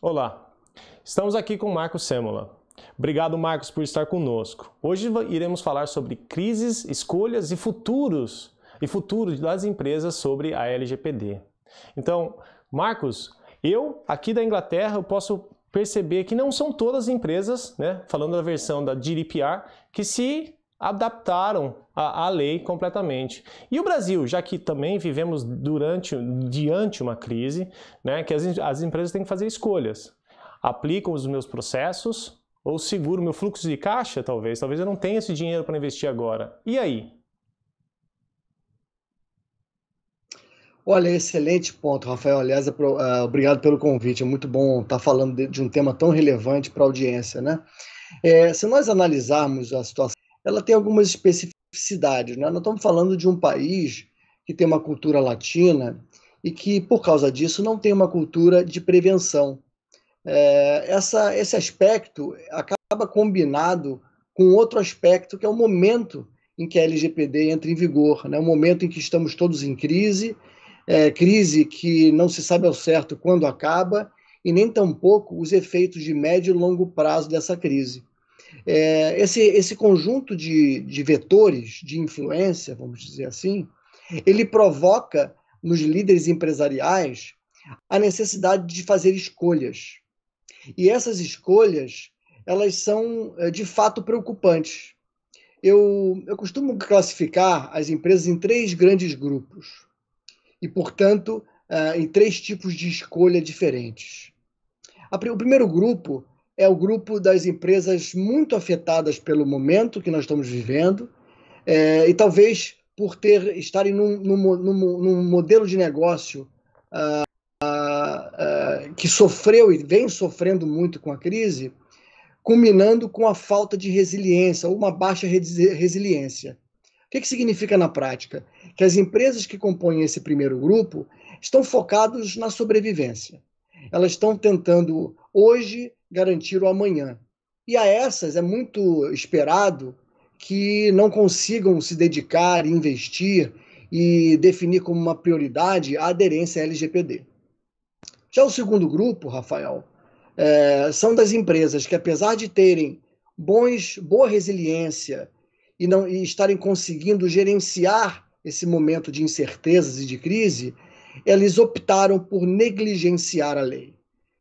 Olá, estamos aqui com Marcos Semola. Obrigado, Marcos, por estar conosco. Hoje iremos falar sobre crises, escolhas e futuro das empresas sobre a LGPD. Então, Marcos, eu aqui da Inglaterra eu posso perceber que não são todas as empresas, falando da versão da GDPR, que se adaptaram à lei completamente. E o Brasil, já que também vivemos diante uma crise, que as empresas têm que fazer escolhas. Aplicam os meus processos ou seguro meu fluxo de caixa, talvez eu não tenha esse dinheiro para investir agora. E aí? Olha, excelente ponto, Rafael. Aliás, obrigado pelo convite. É muito bom estar falando de um tema tão relevante para a audiência, né? Se nós analisarmos a situação, ela tem algumas especificidades, né? Nós estamos falando de um país que tem uma cultura latina e que, por causa disso, não tem uma cultura de prevenção. Esse aspecto acaba combinado com outro aspecto, que é o momento em que a LGPD entra em vigor, né? O momento em que estamos todos em crise, crise que não se sabe ao certo quando acaba, e nem tampouco os efeitos de médio e longo prazo dessa crise. Esse conjunto de vetores de influência, vamos dizer assim, ele provoca nos líderes empresariais a necessidade de fazer escolhas. E essas escolhas, elas são de fato preocupantes. Eu costumo classificar as empresas em 3 grandes grupos e, portanto, em 3 tipos de escolha diferentes. O primeiro grupo é o grupo das empresas muito afetadas pelo momento que nós estamos vivendo, e talvez por estarem num modelo de negócio que sofreu e vem sofrendo muito com a crise, culminando com a falta de resiliência ou uma baixa resiliência. O que significa na prática? Que as empresas que compõem esse primeiro grupo estão focadas na sobrevivência. Elas estão tentando hoje garantir o amanhã. E a essas é muito esperado que não consigam se dedicar, investir e definir como uma prioridade a aderência à LGPD. Já o segundo grupo, Rafael, são das empresas que, apesar de terem boa resiliência e estarem conseguindo gerenciar esse momento de incertezas e de crise, eles optaram por negligenciar a lei.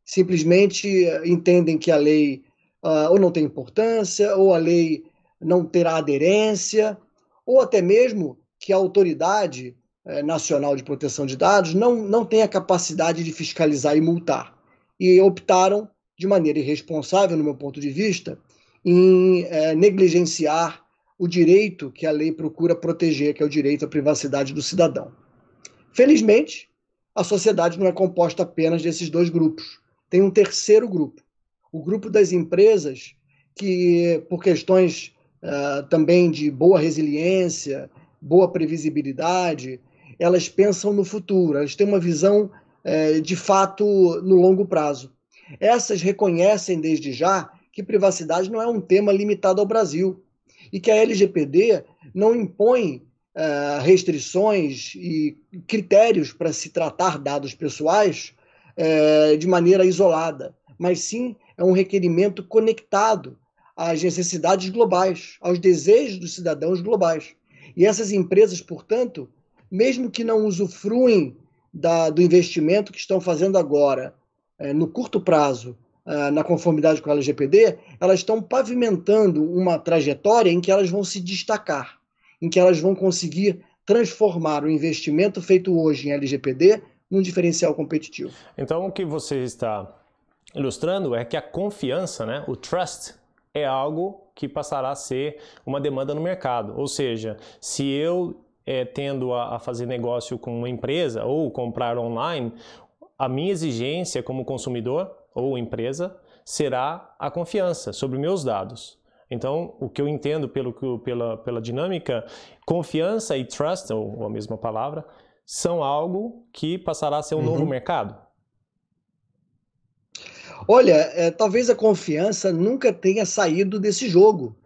Simplesmente entendem que a lei ou não tem importância, ou a lei não terá aderência, ou até mesmo que a autoridade nacional de proteção de dados não tem a capacidade de fiscalizar e multar. E optaram, de maneira irresponsável, no meu ponto de vista, em negligenciar o direito que a lei procura proteger, que é o direito à privacidade do cidadão. Felizmente, a sociedade não é composta apenas desses 2 grupos. Tem um terceiro grupo, o grupo das empresas que, por questões também de boa resiliência, boa previsibilidade, elas pensam no futuro, elas têm uma visão de fato no longo prazo. Essas reconhecem desde já que privacidade não é um tema limitado ao Brasil e que a LGPD não impõe restrições e critérios para se tratar dados pessoais de maneira isolada, mas sim é um requerimento conectado às necessidades globais, aos desejos dos cidadãos globais. E essas empresas, portanto, mesmo que não usufruem do investimento que estão fazendo agora, no curto prazo, na conformidade com a LGPD, elas estão pavimentando uma trajetória em que elas vão se destacar, em que elas vão conseguir transformar o investimento feito hoje em LGPD num diferencial competitivo. Então, o que você está ilustrando é que a confiança, o trust, é algo que passará a ser uma demanda no mercado. Ou seja, se eu tendo a fazer negócio com uma empresa ou comprar online, a minha exigência como consumidor ou empresa será a confiança sobre meus dados. Então, o que eu entendo pela dinâmica, confiança e trust, ou a mesma palavra, são algo que passará a ser um novo mercado. Olha, talvez a confiança nunca tenha saído desse jogo,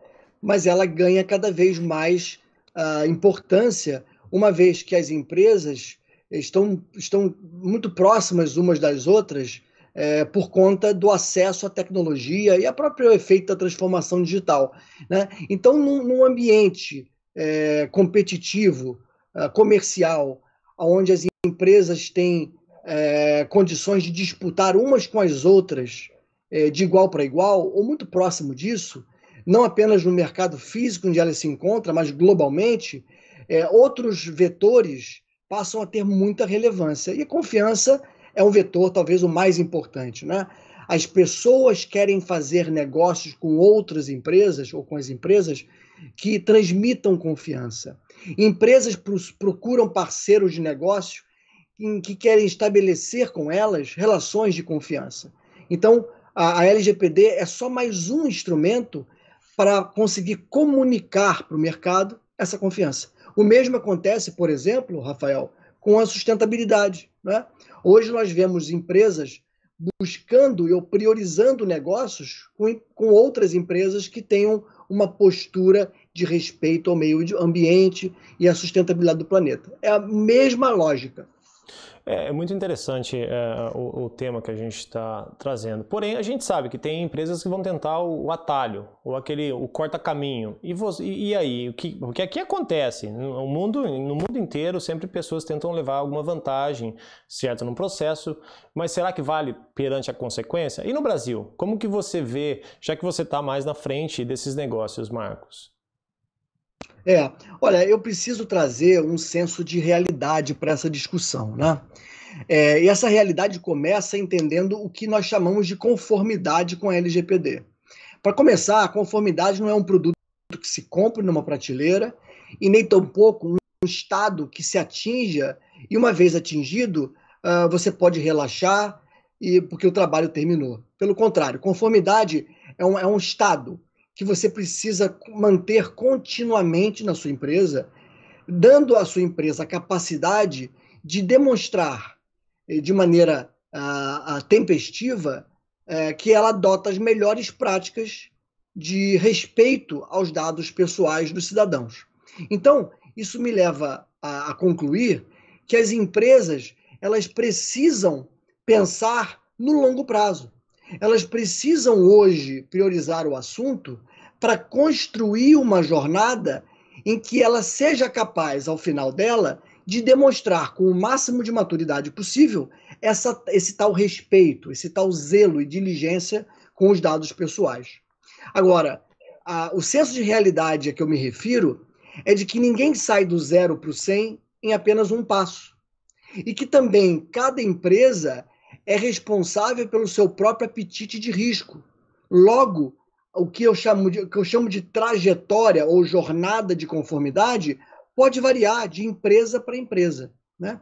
mas ela ganha cada vez mais importância, uma vez que as empresas estão muito próximas umas das outras por conta do acesso à tecnologia e a próprio efeito da transformação digital, né? Então, num ambiente competitivo, comercial, onde as empresas têm condições de disputar umas com as outras de igual para igual, ou muito próximo disso, não apenas no mercado físico onde ela se encontra, mas globalmente, outros vetores passam a ter muita relevância. E a confiança é um vetor talvez o mais importante, né? As pessoas querem fazer negócios com outras empresas ou com as empresas que transmitam confiança. Empresas procuram parceiros de negócio que querem estabelecer com elas relações de confiança. Então, a LGPD é só mais um instrumento para conseguir comunicar para o mercado essa confiança. O mesmo acontece, por exemplo, Rafael, com a sustentabilidade, né? Hoje nós vemos empresas buscando ou priorizando negócios com outras empresas que tenham uma postura de respeito ao meio ambiente e à sustentabilidade do planeta. É a mesma lógica. É muito interessante o tema que a gente está trazendo. Porém, a gente sabe que tem empresas que vão tentar o atalho, ou o corta-caminho. E aí? O que aqui acontece? No mundo inteiro, sempre pessoas tentam levar alguma vantagem, certo, num processo, mas será que vale perante a consequência? E no Brasil, como que você vê, já que você está mais na frente desses negócios, Marcos? Olha, eu preciso trazer um senso de realidade para essa discussão, né? E essa realidade começa entendendo o que nós chamamos de conformidade com a LGPD. Para começar, a conformidade não é um produto que se compra numa prateleira e nem tampouco um estado que se atinja e uma vez atingido, você pode relaxar porque o trabalho terminou. Pelo contrário, conformidade é um estado que você precisa manter continuamente na sua empresa, dando à sua empresa a capacidade de demonstrar de maneira tempestiva que ela adota as melhores práticas de respeito aos dados pessoais dos cidadãos. Então, isso me leva a concluir que as empresas elas precisam pensar no longo prazo. Elas precisam hoje priorizar o assunto para construir uma jornada em que ela seja capaz, ao final dela, de demonstrar com o máximo de maturidade possível esse tal respeito, esse tal zelo e diligência com os dados pessoais. Agora, o senso de realidade a que eu me refiro é de que ninguém sai do 0 para o 100 em apenas um passo. E que também cada empresa é responsável pelo seu próprio apetite de risco. Logo, o que eu chamo de trajetória ou jornada de conformidade pode variar de empresa para empresa, né?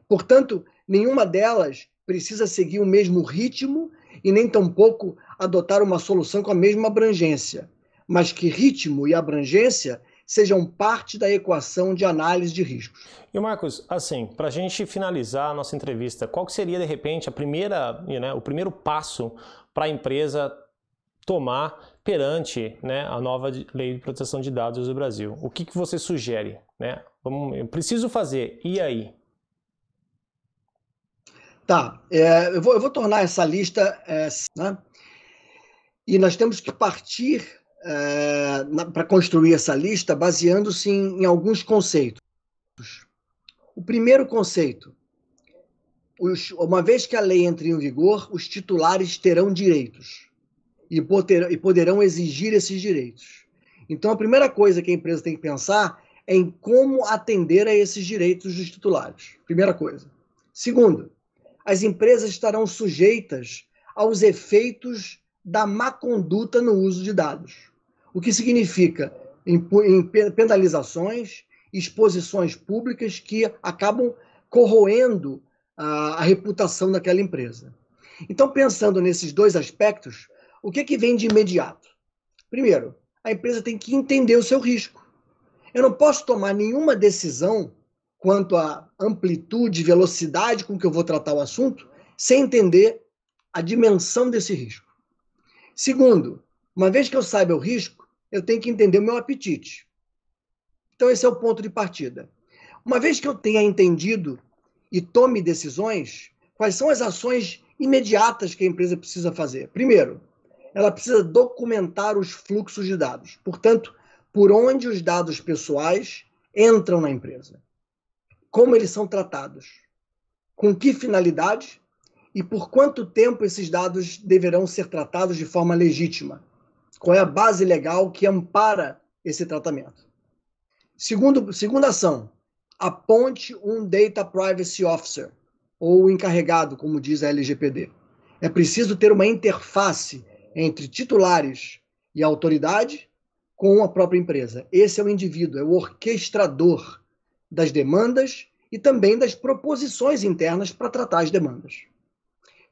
Portanto, nenhuma delas precisa seguir o mesmo ritmo e nem tampouco adotar uma solução com a mesma abrangência, mas que ritmo e abrangência sejam parte da equação de análise de riscos. E Marcos, assim, para a gente finalizar a nossa entrevista, qual que seria, de repente, o primeiro passo para a empresa tomar perante, né, a nova lei de proteção de dados do Brasil? O que você sugere? Né? Eu preciso fazer, e aí? Tá, eu vou tornar essa lista, né? E nós temos que partir para construir essa lista baseando-se em alguns conceitos. O primeiro conceito, uma vez que a lei entre em vigor, os titulares terão direitos e poderão exigir esses direitos. Então, a primeira coisa que a empresa tem que pensar é em como atender a esses direitos dos titulares. Primeira coisa. Segundo, as empresas estarão sujeitas aos efeitos da má conduta no uso de dados, o que significa penalizações, exposições públicas que acabam corroendo a reputação daquela empresa. Então, pensando nesses dois aspectos, o que vem de imediato? Primeiro, a empresa tem que entender o seu risco. Eu não posso tomar nenhuma decisão quanto à amplitude e velocidade com que eu vou tratar o assunto sem entender a dimensão desse risco. Segundo, uma vez que eu saiba o risco, eu tenho que entender o meu apetite. Então, esse é o ponto de partida. Uma vez que eu tenha entendido e tome decisões, quais são as ações imediatas que a empresa precisa fazer. Primeiro, ela precisa documentar os fluxos de dados. Portanto, por onde os dados pessoais entram na empresa. Como eles são tratados. Com que finalidade e por quanto tempo esses dados deverão ser tratados de forma legítima. Qual é a base legal que ampara esse tratamento. Segunda ação, aponte um Data Privacy Officer, ou encarregado, como diz a LGPD. É preciso ter uma interface entre titulares e autoridade com a própria empresa. Esse é o indivíduo, é o orquestrador das demandas e também das proposições internas para tratar as demandas.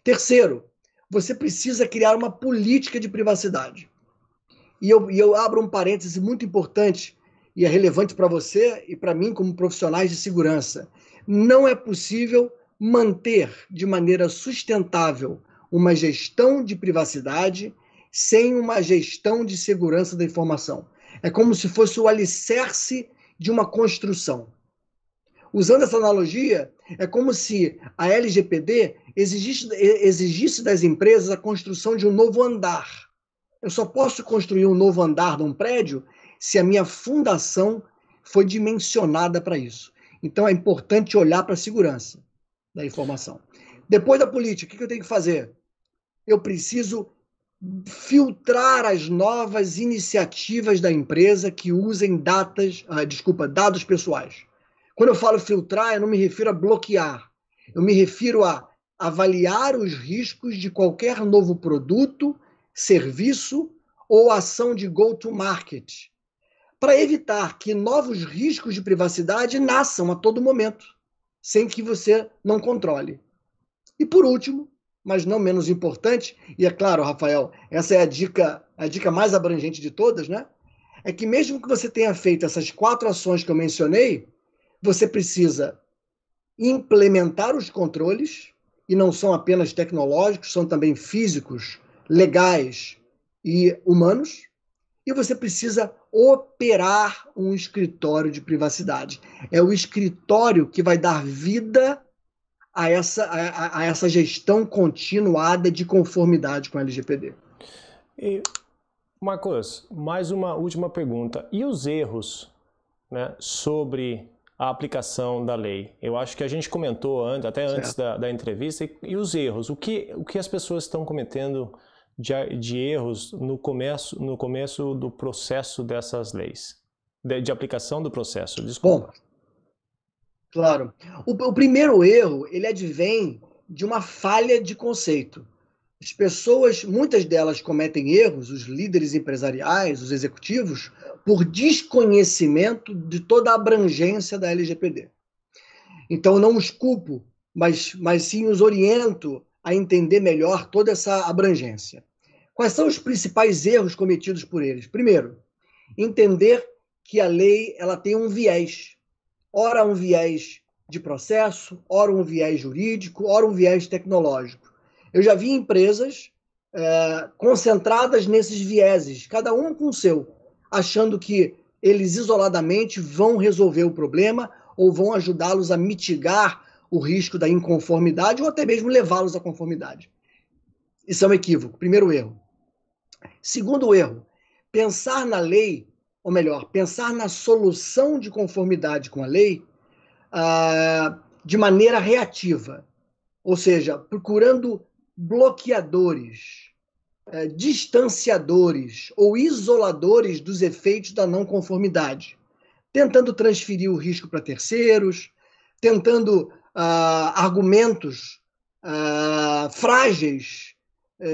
Terceiro, você precisa criar uma política de privacidade. E eu abro um parêntese muito importante e é relevante para você e para mim como profissionais de segurança. Não é possível manter de maneira sustentável uma gestão de privacidade sem uma gestão de segurança da informação. É como se fosse o alicerce de uma construção. Usando essa analogia, é como se a LGPD exigisse das empresas a construção de um novo andar. Eu só posso construir um novo andar de um prédio se a minha fundação foi dimensionada para isso. Então, é importante olhar para a segurança da informação. Depois da política, o que eu tenho que fazer? Eu preciso filtrar as novas iniciativas da empresa que usem dados pessoais. Quando eu falo filtrar, eu não me refiro a bloquear. Eu me refiro a avaliar os riscos de qualquer novo produto, serviço ou ação de go-to-market, para evitar que novos riscos de privacidade nasçam a todo momento, sem que você não controle. E por último, mas não menos importante, e é claro, Rafael, essa é a dica mais abrangente de todas, né? É que mesmo que você tenha feito essas 4 ações que eu mencionei, você precisa implementar os controles, e não são apenas tecnológicos, são também físicos, legais e humanos, e você precisa operar um escritório de privacidade. É o escritório que vai dar vida a essa gestão continuada de conformidade com a LGPD. E, Marcos, mais uma última pergunta. E os erros, né, sobre a aplicação da lei? Eu acho que a gente comentou antes da entrevista. E os erros? O que as pessoas estão cometendo de erros no começo do processo dessas leis? De aplicação do processo, desculpa. Bom, claro. O primeiro erro, ele advém de uma falha de conceito. As pessoas, muitas delas cometem erros, os líderes empresariais, os executivos, por desconhecimento de toda a abrangência da LGPD. Então, não os culpo, mas sim os oriento a entender melhor toda essa abrangência. Quais são os principais erros cometidos por eles? Primeiro, entender que a lei ela tem um viés. Ora um viés de processo, ora um viés jurídico, ora um viés tecnológico. Eu já vi empresas concentradas nesses vieses, cada um com o seu, achando que eles isoladamente vão resolver o problema ou vão ajudá-los a mitigar o risco da inconformidade ou até mesmo levá-los à conformidade. Isso é um equívoco. Primeiro erro. Segundo erro, pensar na lei, ou melhor, pensar na solução de conformidade com a lei de maneira reativa, ou seja, procurando bloqueadores, distanciadores ou isoladores dos efeitos da não conformidade, tentando transferir o risco para terceiros, tentando argumentos frágeis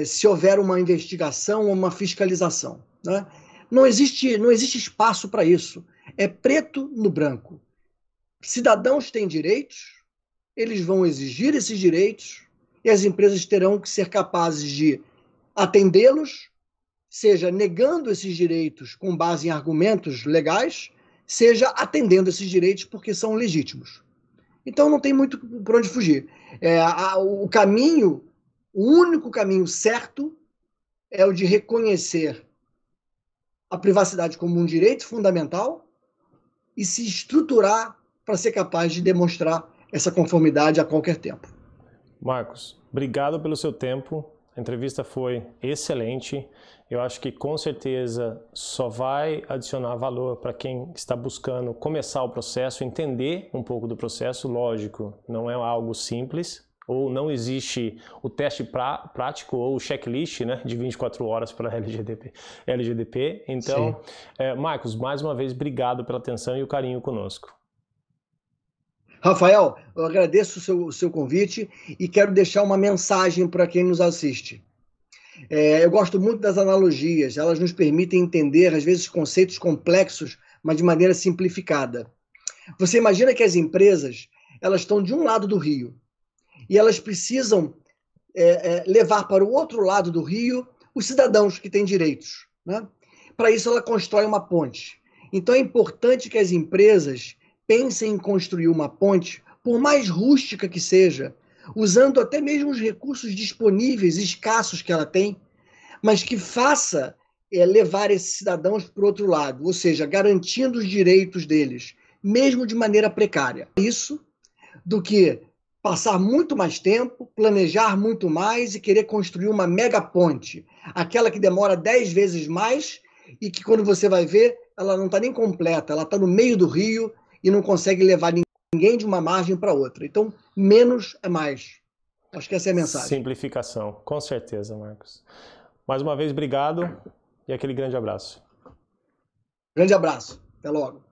se houver uma investigação ou uma fiscalização, né? Não existe espaço para isso. É preto no branco. Cidadãos têm direitos, eles vão exigir esses direitos e as empresas terão que ser capazes de atendê-los, seja negando esses direitos com base em argumentos legais, seja atendendo esses direitos porque são legítimos. Então não tem muito por onde fugir. O único caminho certo é o de reconhecer a privacidade como um direito fundamental e se estruturar para ser capaz de demonstrar essa conformidade a qualquer tempo. Marcos, Obrigado pelo seu tempo. A entrevista foi excelente. Eu acho que com certeza só vai adicionar valor para quem está buscando começar o processo, entender um pouco do processo. Lógico, não é algo simples, ou não existe o teste prático ou o checklist, né, de 24 horas para LGDP. Então, Marcos, mais uma vez, obrigado pela atenção e o carinho conosco. Rafael, eu agradeço o seu convite e quero deixar uma mensagem para quem nos assiste. Eu gosto muito das analogias, elas nos permitem entender, às vezes, conceitos complexos, mas de maneira simplificada. Você imagina que as empresas, elas estão de um lado do rio e elas precisam levar para o outro lado do rio os cidadãos que têm direitos, né? Para isso, ela constrói uma ponte. Então, é importante que as empresas pensem em construir uma ponte, por mais rústica que seja, usando até mesmo os recursos disponíveis, escassos que ela tem, mas que faça levar esses cidadãos para o outro lado, ou seja, garantindo os direitos deles, mesmo de maneira precária. Isso do que passar muito mais tempo, planejar muito mais e querer construir uma mega ponte, aquela que demora 10 vezes mais e que quando você vai ver, ela não está nem completa, ela está no meio do rio e não consegue levar ninguém de uma margem para outra. Então, menos é mais. Acho que essa é a mensagem. Simplificação, com certeza, Marcos. Mais uma vez, obrigado e aquele grande abraço. Grande abraço. Até logo.